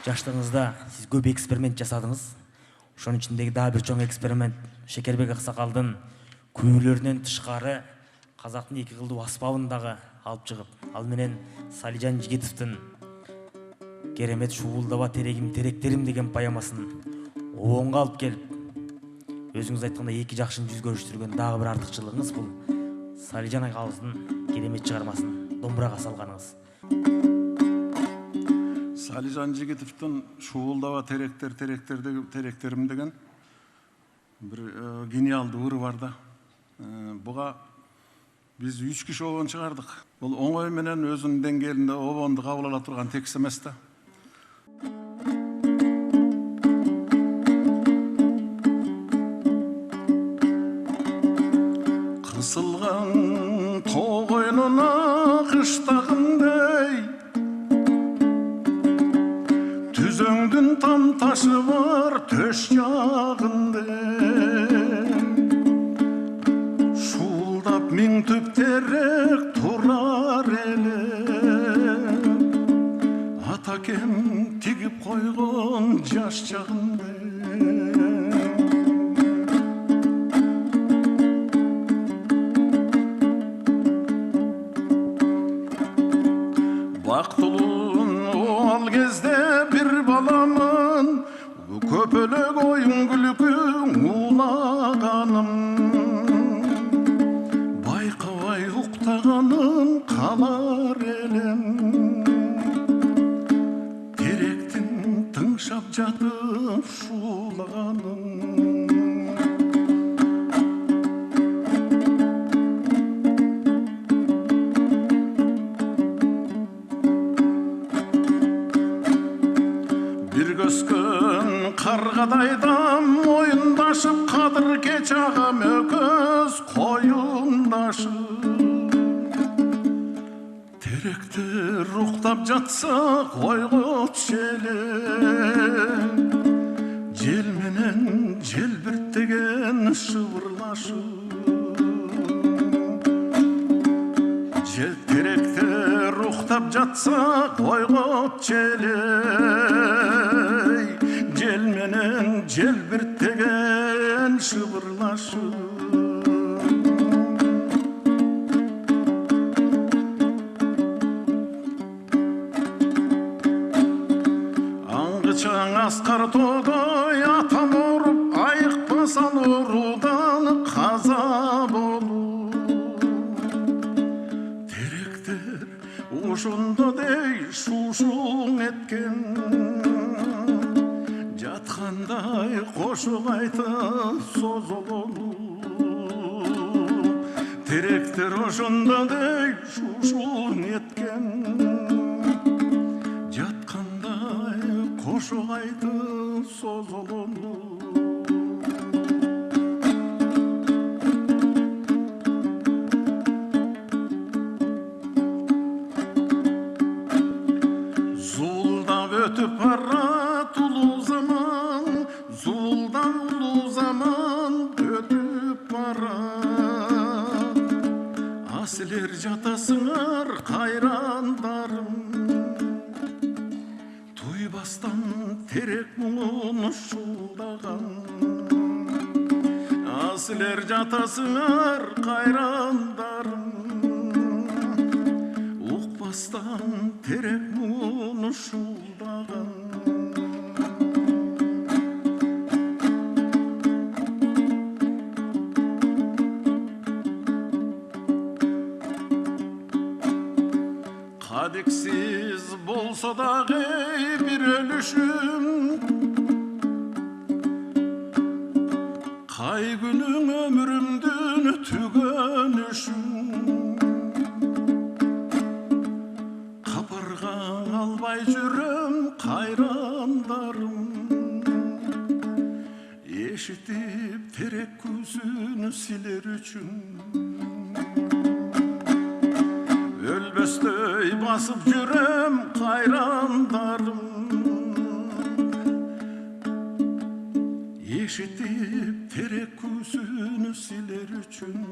Жаштыгыңызда сиз көп эксперимент жасадыңыз. Ошонун ичиндеги дагы бир чоң эксперимент Шекербек Аксакалдын күбөлөрүнөн тышкары казактын эки кылдуу аспабын дагы алып чыгып, ал менен Салижан Жигитовдун керемет шуулдаба терегим теректерим деген поэмасын обонго алып келип, өзүңүз айткандай эки жакшыны жүз көрүштүргөн дагы бир артыкчылыгыңыз бул Салижан агабыздын керемет чыгармасын домбурага салганыңыз. Салижан Жигитовдун шуулдаба теректерим деген bir genialдуу ыры бар да. Буга биз 3 киши обон чыгардык. Бул оңой менен өзүнүн деңгээлинде обонду кабыл ала турган текст эмес да. Кысылган тоо койнуна кыштагындай түзөңдүн там ташы бар төш жагындай шуулдап миң түп терек турар эле атакем тигип койгон жаш чагындай бактылуун ал кезде бир баламын көпөлөк оюн күлкүң улаганым байкабай уктаганым калар элем теректин тыңшап жатып шуулаганым каргадайдам моюндашып кадыр кеч агам өкөз коюндашып теректер уктап жатса койгочу эле жел менен желбиртеген шыбырлашып теректер уктап жатса койгочу эле жел менен желбиртеген шыбырлашып аңгычаң аскар тоодой атам ооруп айыкпасан оорудан каза болуп теректер ошондо дей шушуң эткен жаткандай кошук айтып созололуп теректер ошондой шушун эткен жаткандай кошук айтып созололуп зуулдап өтүп барат улуу заман зуулдап улуу заман өтүп барат а силер жатасыңар кайрандарым туйбастан терек муңун шуулдаган а силер жатасыңар кайрандарым укпастан терек муңун шуулдаган кадексиз болсо дагы бир өлүшүм кай күнүң өмүрүмдүн түгөнүшүм капарга албай жүрөм кайрандарым эшитип терек күзүн силер үчүн өлбөстөй басып жүрөм кайрандарым эшитип терек күзүн силер үчүн